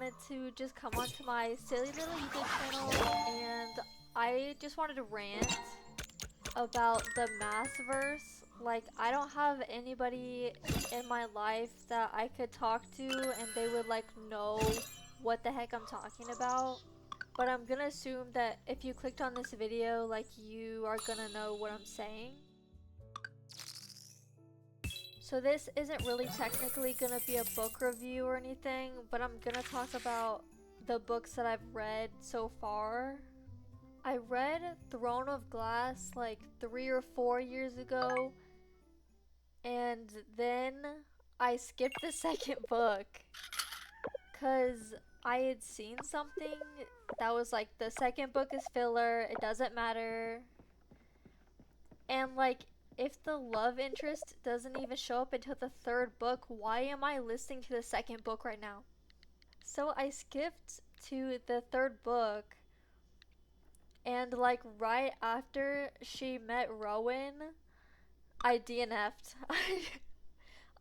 wanted to just come onto my silly little YouTube channel and I just wanted to rant about the Maasverse. Like, I don't have anybody in my life that I could talk to and they would like know what the heck I'm talking about. But I'm gonna assume that if you clicked on this video, like, you are gonna know what I'm saying. So this isn't really technically gonna be a book review or anything, but I'm gonna talk about the books that I've read so far. I read Throne of Glass like 3 or 4 years ago, and then I skipped the second book because I had seen something that was like, the second book is filler, it doesn't matter. And like, if the love interest doesn't even show up until the third book, why am I listening to the second book right now? So I skipped to the third book, and like right after she met Rowan, I DNF'd.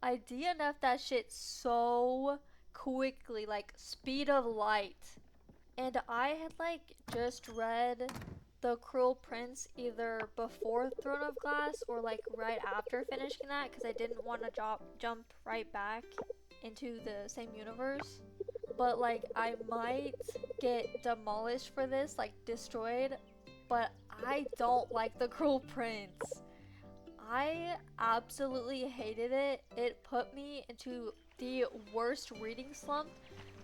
I DNF'd that shit so quickly, like speed of light. And I had like just read The Cruel Prince either before Throne of Glass or like right after finishing that because I didn't want to jump right back into the same universe. But like, I might get demolished for this, like destroyed, but I don't like The Cruel Prince. I absolutely hated it. It put me into the worst reading slump.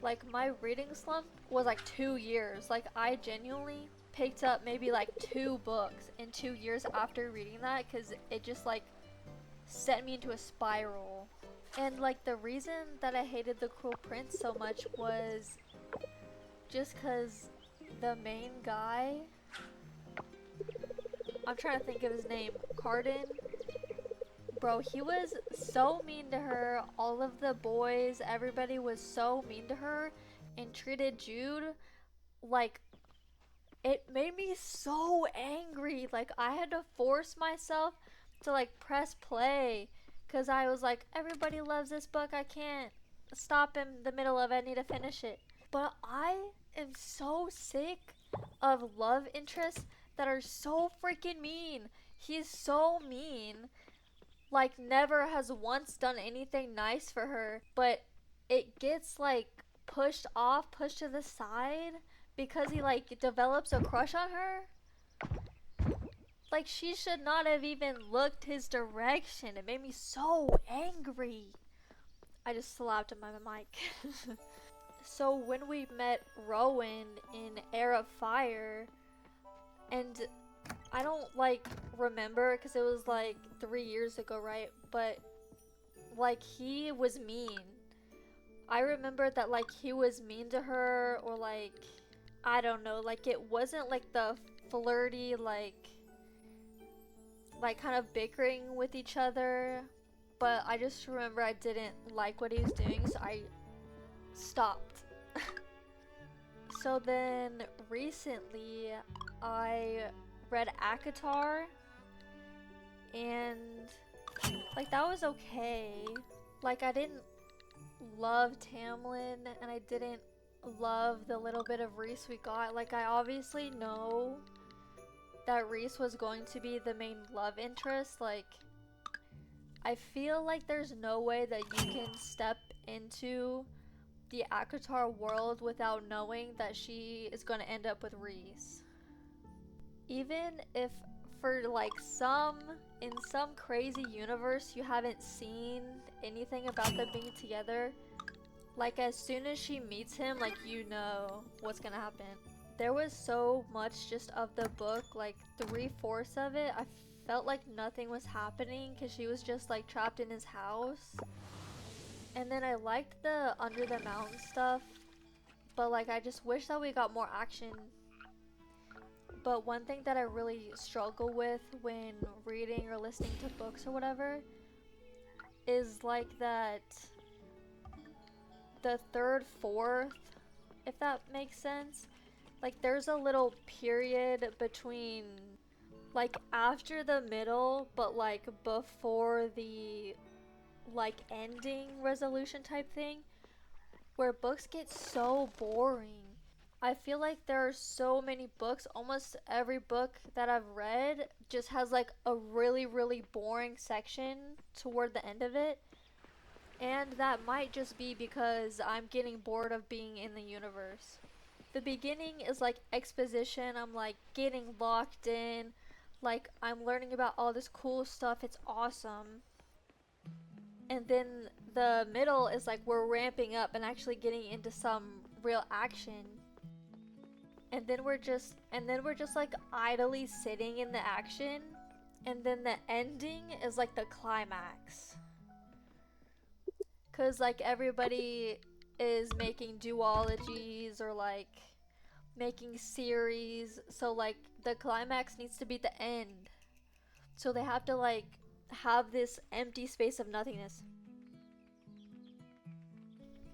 Like, my reading slump was like 2 years. Like, I genuinely picked up maybe like 2 books in 2 years after reading that because it just like sent me into a spiral. And like, the reason that I hated The Cruel Prince so much was just because the main guy, I'm trying to think of his name, Carden. Bro, he was so mean to her. All of the boys, everybody was so mean to her and treated Jude like, it made me so angry. Like, I had to force myself to like press play because I was like, everybody loves this book. I can't stop in the middle of it. I need to finish it. But I am so sick of love interests that are so freaking mean. He's so mean. Like, never has once done anything nice for her, but it gets like pushed off, pushed to the side because he like develops a crush on her. Like, she should not have even looked his direction. It made me so angry. I just slapped him on the mic. So when we met Rowan in Air of Fire, and I don't like remember because it was like 3 years ago, right? But like, he was mean. I remember that like he was mean to her, or like, I don't know, like it wasn't like the flirty like kind of bickering with each other, but I just remember I didn't like what he was doing, so I stopped. So then recently I read Acotar, and like, that was okay. Like, I didn't love Tamlin and I didn't love the little bit of Reese we got. Like, I obviously know that Reese was going to be the main love interest. Like, I feel like there's no way that you can step into the Acotar world without knowing that she is going to end up with Reese. Even if for like in some crazy universe you haven't seen anything about them being together, like as soon as she meets him, like, you know what's gonna happen. There was so much just of the book, like 3/4 of it, I felt like nothing was happening because she was just like trapped in his house. And then I liked the Under the Mountain stuff, but like, I just wish that we got more action. But one thing that I really struggle with when reading or listening to books or whatever is like that the third, fourth, if that makes sense, like there's a little period between like after the middle but like before the like ending resolution type thing, where books get so boring. I feel like there are so many books, almost every book that I've read just has like a really, really boring section toward the end of it. And that might just be because I'm getting bored of being in the universe. The beginning is like exposition, I'm like getting locked in, like I'm learning about all this cool stuff, it's awesome. And then the middle is like we're ramping up and actually getting into some real action. And then we're just like idly sitting in the action, and then the ending is like the climax. Cause like everybody is making duologies or like making series, so like the climax needs to be the end. So they have to like have this empty space of nothingness.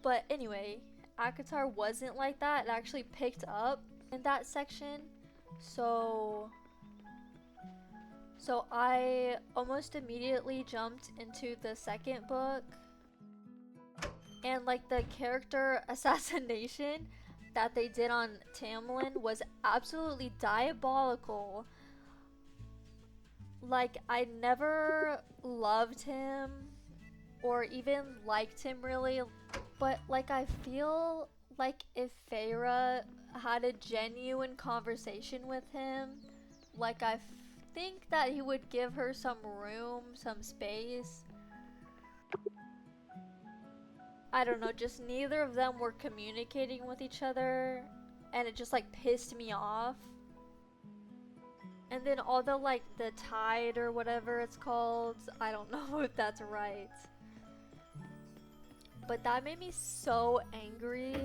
But anyway, Acotar wasn't like that. It actually picked up in that section. So I almost immediately jumped into the second book. And like the character assassination that they did on Tamlin was absolutely diabolical. Like I never loved him or even liked him really, but like I feel like if Feyre had a genuine conversation with him, like I think that he would give her some room, some space. I don't know, just neither of them were communicating with each other, and it just like pissed me off. And then all the like the tide or whatever it's called, I don't know if that's right, but that made me so angry.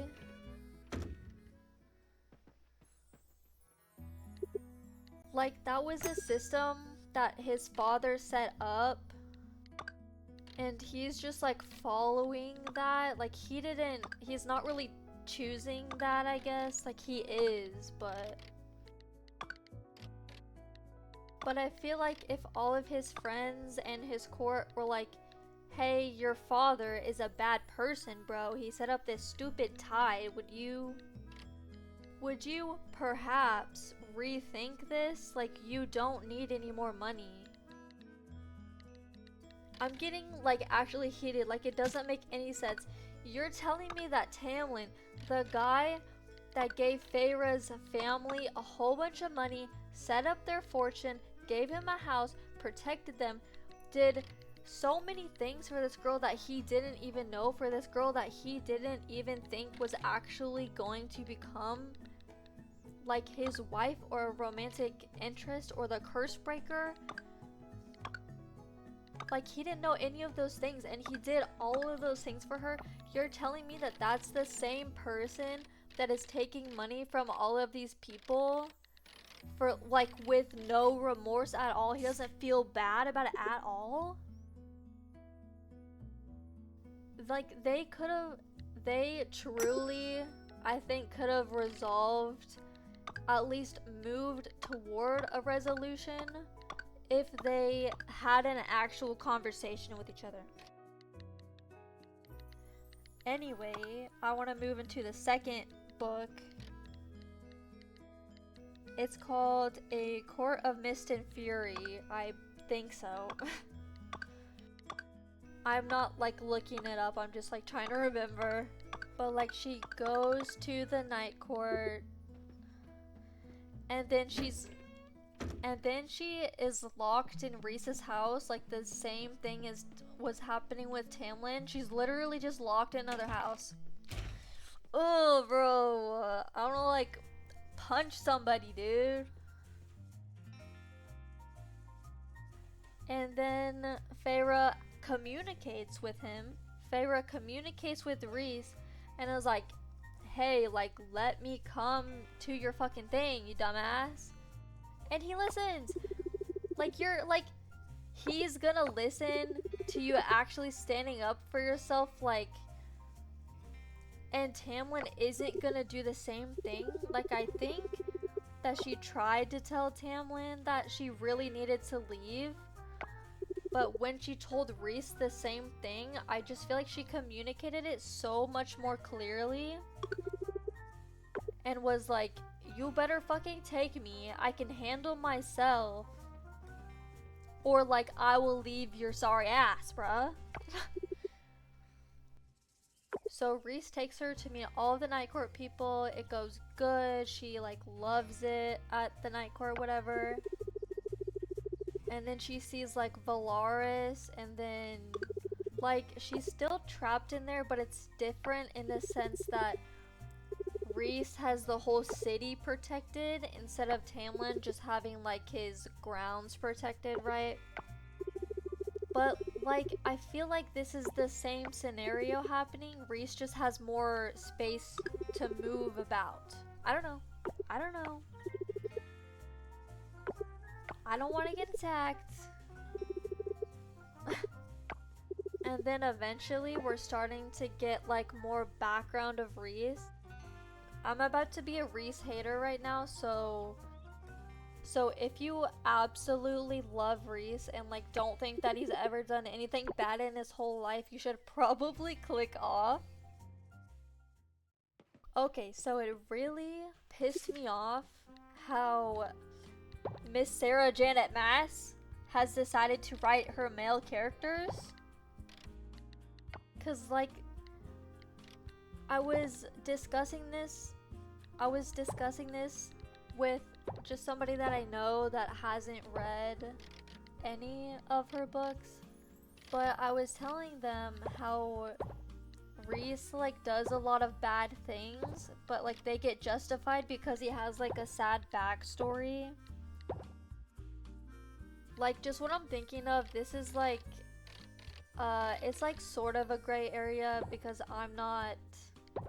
Like that was a system that his father set up, and he's just like following that. Like he's not really choosing that, I guess. Like he is, but I feel like if all of his friends and his court were like, hey, your father is a bad person, bro, he set up this stupid tide, would you perhaps rethink this? Like, you don't need any more money. I'm getting like actually heated, like it doesn't make any sense. You're telling me that Tamlin, the guy that gave Feyre's family a whole bunch of money, set up their fortune, gave him a house, protected them, did so many things for this girl that he didn't even know, for this girl that he didn't even think was actually going to become like his wife or a romantic interest or the curse breaker. Like he didn't know any of those things, and he did all of those things for her. You're telling me that that's the same person that is taking money from all of these people for like with no remorse at all? He doesn't feel bad about it at all? Like they truly, I think, could have resolved, at least moved toward a resolution if they had an actual conversation with each other. Anyway, I want to move into the second book. It's called A Court of Mist and Fury. I think so. I'm not like looking it up, I'm just like trying to remember. But like she goes to the night court, and then she is locked in Reese's house. Like the same thing as was happening with Tamlin. She's literally just locked in another house. Oh, bro, I don't know, like punch somebody, dude. And then Feyre communicates with him. Feyre communicates with Reese and is like, hey, like, let me come to your fucking thing, you dumbass. And he listens. Like, you're, like, he's gonna listen to you actually standing up for yourself, like, and Tamlin isn't gonna do the same thing. Like, I think that she tried to tell Tamlin that she really needed to leave, but when she told Reese the same thing, I just feel like she communicated it so much more clearly and was like, you better fucking take me, I can handle myself, or like, I will leave your sorry ass, bruh. So Reese takes her to meet all of the Night Court people. It goes good. She like loves it at the Night Court, whatever. And then she sees like Valaris, and then like she's still trapped in there, but it's different in the sense that Reese has the whole city protected instead of Tamlin just having like his grounds protected, right? But like, I feel like this is the same scenario happening. Reese just has more space to move about. I don't know. I don't know. I don't want to get attacked. And then eventually we're starting to get like more background of Reese. I'm about to be a Reese hater right now, so if you absolutely love Reese and like don't think that he's ever done anything bad in his whole life, you should probably click off. Okay, so it really pissed me off how Miss Sarah Janet Maas has decided to write her male characters. Cause like, I was discussing this with just somebody that I know that hasn't read any of her books, but I was telling them how Reese like does a lot of bad things, but like they get justified because he has like a sad backstory. Like, just what I'm thinking of, this is like it's like sort of a gray area because I'm not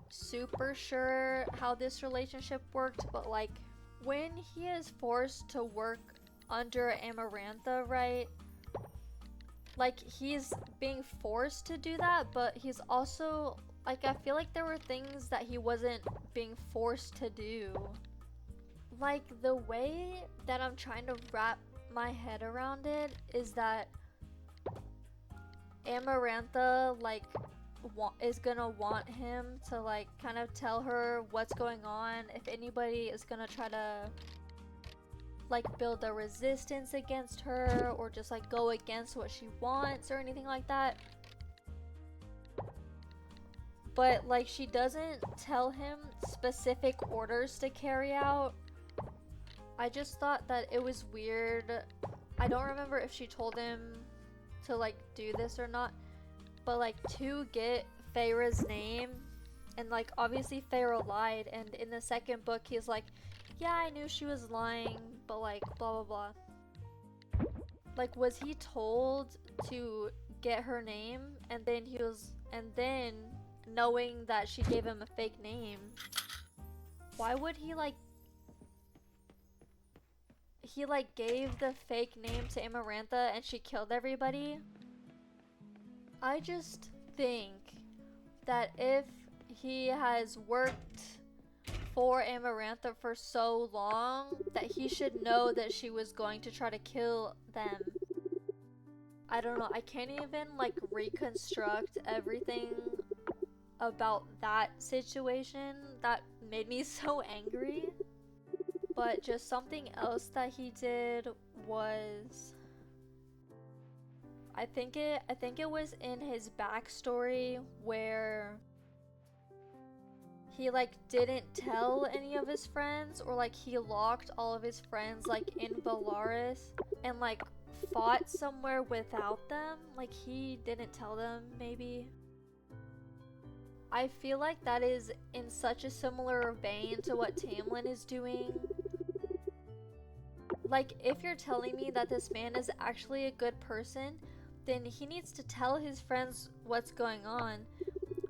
super sure how this relationship worked, but like when he is forced to work under Amarantha, right? Like, he's being forced to do that, but he's also like, I feel like there were things that he wasn't being forced to do. Like, the way that I'm trying to wrap my head around it is that Amarantha like is gonna want him to like kind of tell her what's going on, if anybody is gonna try to like build a resistance against her or just like go against what she wants or anything like that. But like, she doesn't tell him specific orders to carry out. I just thought that it was weird. I don't remember if she told him to like do this or not, but like to get Feyre's name, and like obviously Feyre lied, and in the second book he's like, yeah, I knew she was lying, but like blah blah blah. Like, was he told to get her name, and then knowing that she gave him a fake name, why would he like gave the fake name to Amarantha and she killed everybody? I just think that if he has worked for Amarantha for so long, that he should know that she was going to try to kill them. I don't know, I can't even like reconstruct everything about that situation. That made me so angry. But just something else that he did was, I think it was in his backstory where he like didn't tell any of his friends, or like he locked all of his friends like in Valaris and like fought somewhere without them. Like, he didn't tell them, maybe. I feel like that is in such a similar vein to what Tamlin is doing. Like, if you're telling me that this man is actually a good person, then he needs to tell his friends what's going on.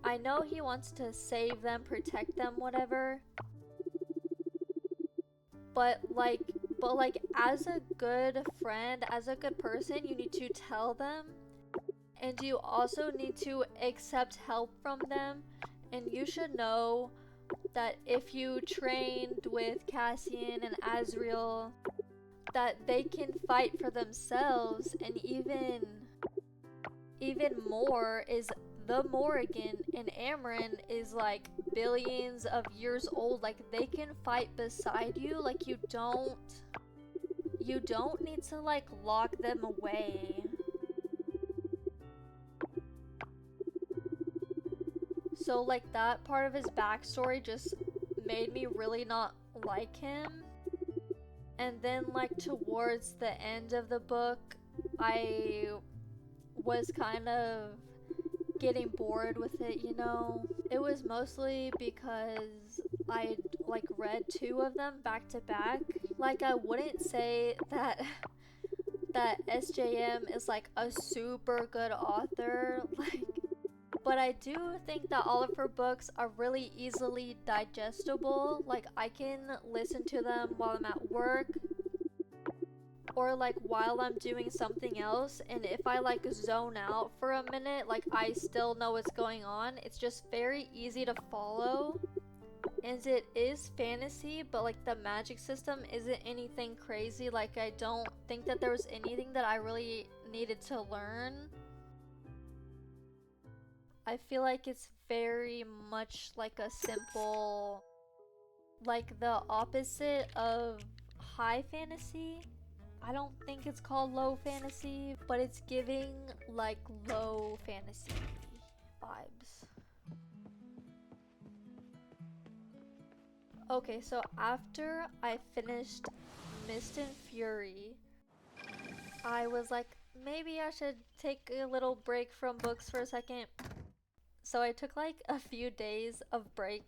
I know he wants to save them, protect them, whatever. But like as a good friend, as a good person, you need to tell them. And you also need to accept help from them. And you should know that if you trained with Cassian and Azriel, that they can fight for themselves. And even even more is the Morrigan and Amarin is like billions of years old. Like they can fight beside you. Like you don't need to like lock them away. So like that part of his backstory just made me really not like him. And then like towards the end of the book, I was kind of getting bored with it, you know? It was mostly because I like read 2 of them back to back. Like I wouldn't say that SJM is like a super good author, like, but I do think that all of her books are really easily digestible. Like I can listen to them while I'm at work or like while I'm doing something else, and if I like zone out for a minute, like I still know what's going on. It's just very easy to follow. And it is fantasy, but like the magic system isn't anything crazy. Like I don't think that there was anything that I really needed to learn. I feel like it's very much like a simple, like the opposite of high fantasy. I don't think it's called low fantasy, but it's giving like low fantasy vibes. Okay, so after I finished Mist and Fury, I was like, maybe I should take a little break from books for a second. So I took like a few days of break.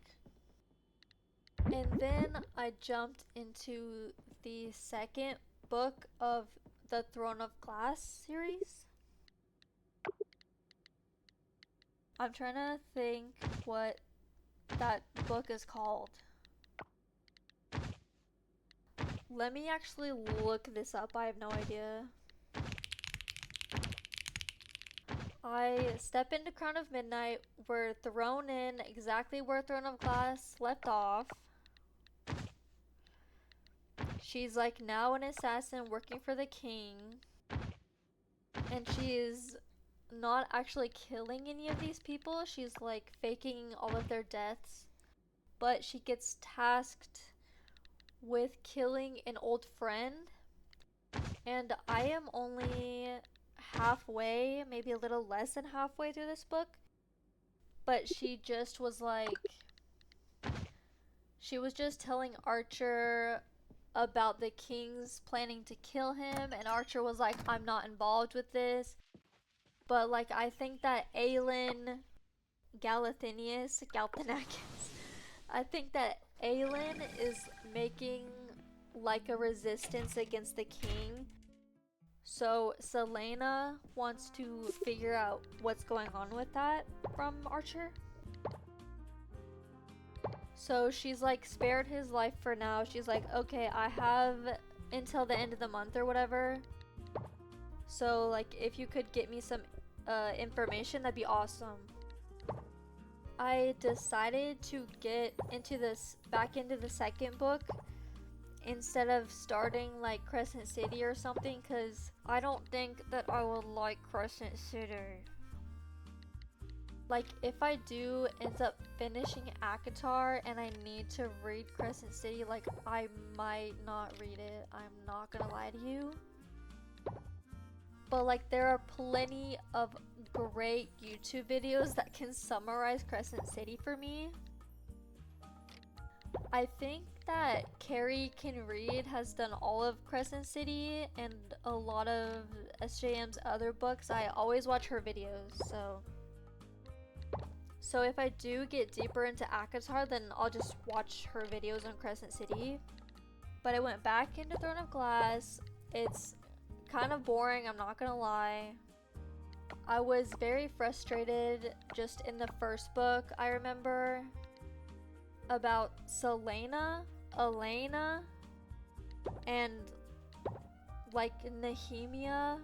And then I jumped into the second book of the Throne of Glass series. I'm trying to think what that book is called. Let me actually look this up. I have no idea. I step into Crown of Midnight. We're thrown in exactly where Throne of Glass left off. She's like now an assassin working for the king. And she is not actually killing any of these people. She's like faking all of their deaths. But she gets tasked with killing an old friend. And I am only halfway, maybe a little less than halfway through this book. But she just was like, she was just telling Archer about the king's planning to kill him, and Archer was like, I'm not involved with this. But like I think that Aelin Galathinius, I think that Aelin is making like a resistance against the king. So Selena wants to figure out what's going on with that from Archer. So she's like spared his life for now. She's like, okay, I have until the end of the month or whatever. So like if you could get me some information, that'd be awesome. I decided to get into back into the second book instead of starting like Crescent City or something, because I don't think that I would like Crescent City. Like if I do end up finishing Acotar and I need to read Crescent City, like I might not read it. I'm not gonna lie to you. But like there are plenty of great YouTube videos that can summarize Crescent City for me. I think that Carrie Can Read has done all of Crescent City and a lot of SJM's other books. I always watch her videos, so if I do get deeper into Acotar, then I'll just watch her videos on Crescent City. But I went back into Throne of Glass. It's kind of boring, I'm not gonna lie. I was very frustrated just in the first book, I remember, about Selena, Elena, and like Nehemia.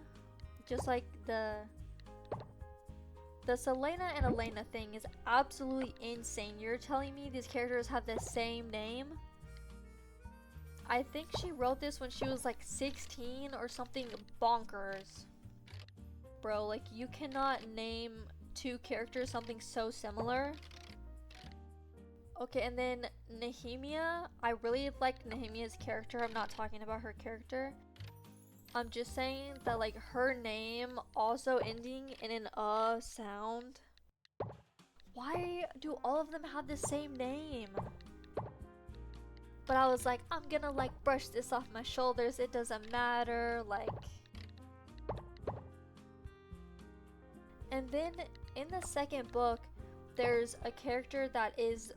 Just like the Selena and Elena thing is absolutely insane. You're telling me these characters have the same name? I think she wrote this when she was like 16 or something bonkers. bro. Like, you cannot name two characters something so similar. Okay, and then Nehemia. I really like Nehemia's character. I'm not talking about her character. I'm just saying that, like, her name also ending in an sound. Why do all of them have the same name? But I was like, I'm gonna like brush this off my shoulders. It doesn't matter. Like. And then in the second book, there's a character that is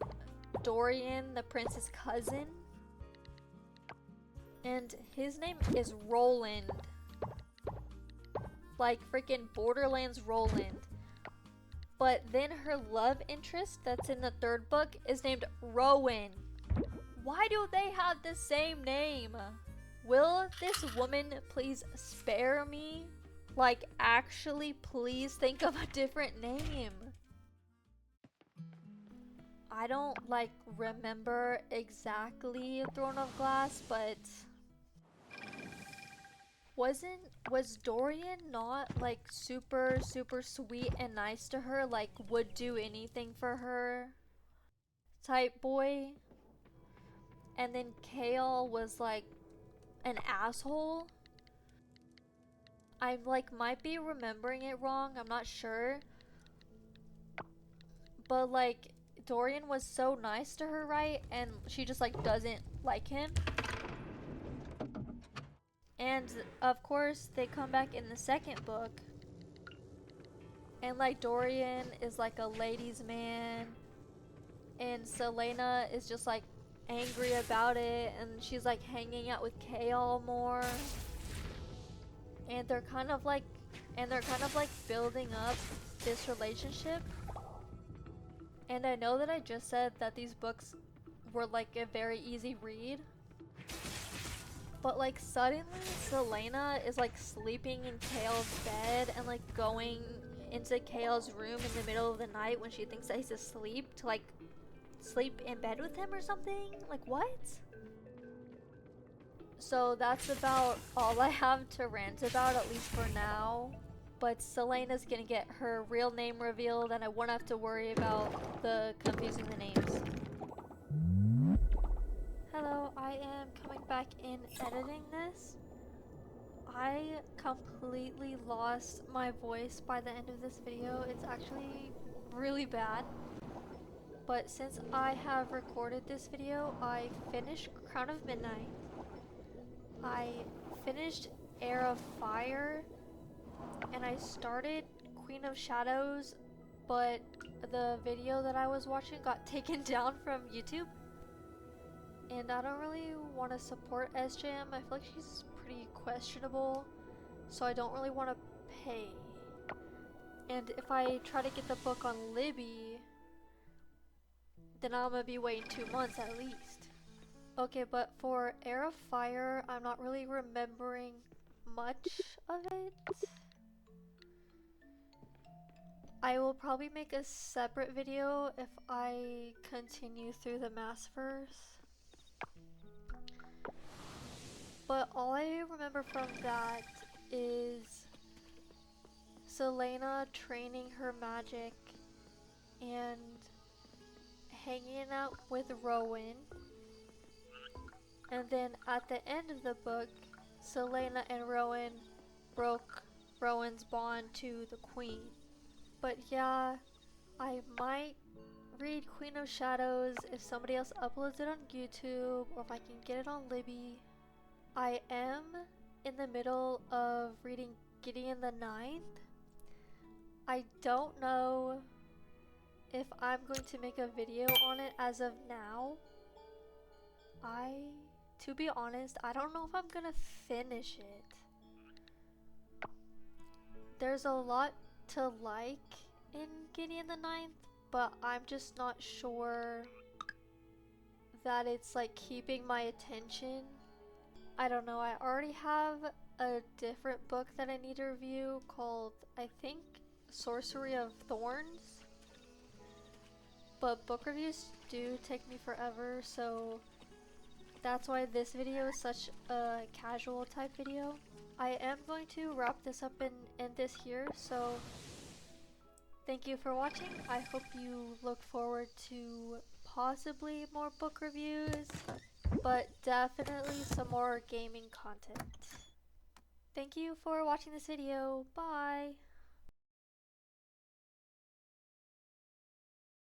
Dorian, the prince's cousin. And his name is Roland. Like freaking Borderlands Roland. But then her love interest that's in the third book is named Rowan. Why do they have the same name? Will this woman please spare me? Like, actually, please think of a different name. I don't, like, remember exactly Throne of Glass, but was Dorian not, like, super sweet and nice to her? Like, would do anything for her type boy? And then Kale was, like, an asshole? I, like, might be remembering it wrong. I'm not sure. But, like, Dorian was so nice to her, right? And she just, like, doesn't like him. And, of course, they come back in the second book. And, like, Dorian is, like, a ladies' man. And Selena is just, like, angry about it. And she's, like, hanging out with Kale more. And they're kind of, like, building up this relationship. And I know that I just said that these books were, like, a very easy read. But, like, suddenly Selena is, like, sleeping in Kale's bed and, like, going into Kale's room in the middle of the night when she thinks that he's asleep to, like, sleep in bed with him or something. Like, what? So that's about all I have to rant about, at least for now. But Selena's gonna get her real name revealed and I won't have to worry about the confusing the names. Hello, I am coming back in editing this. I completely lost my voice by the end of this video. It's actually really bad. But since I have recorded this video, I finished Crown of Midnight. I finished Heir of Fire. And I started Queen of Shadows, but the video that I was watching got taken down from YouTube. And I don't really want to support SJM. I feel like she's pretty questionable, so I don't really want to pay. And if I try to get the book on Libby, then I'm gonna be waiting 2 months at least. Okay, but for Heir of Fire, I'm not really remembering much of it. I will probably make a separate video if I continue through the Maasverse. But all I remember from that is Selena training her magic and hanging out with Rowan. And then at the end of the book, Selena and Rowan broke Rowan's bond to the queen. But yeah, I might read Queen of Shadows if somebody else uploads it on YouTube or if I can get it on Libby. I am in the middle of reading Gideon the Ninth. I don't know if I'm going to make a video on it as of now. To be honest, I don't know if I'm gonna finish it. There's a lot to like in Gideon the Ninth, but I'm just not sure that it's like keeping my attention. I don't know, I already have a different book that I need to review called, I think, Sorcery of Thorns. But book reviews do take me forever, so that's why this video is such a casual type video. I am going to wrap this up and end this here, so thank you for watching. I hope you look forward to possibly more book reviews, but definitely some more gaming content. Thank you for watching this video. Bye!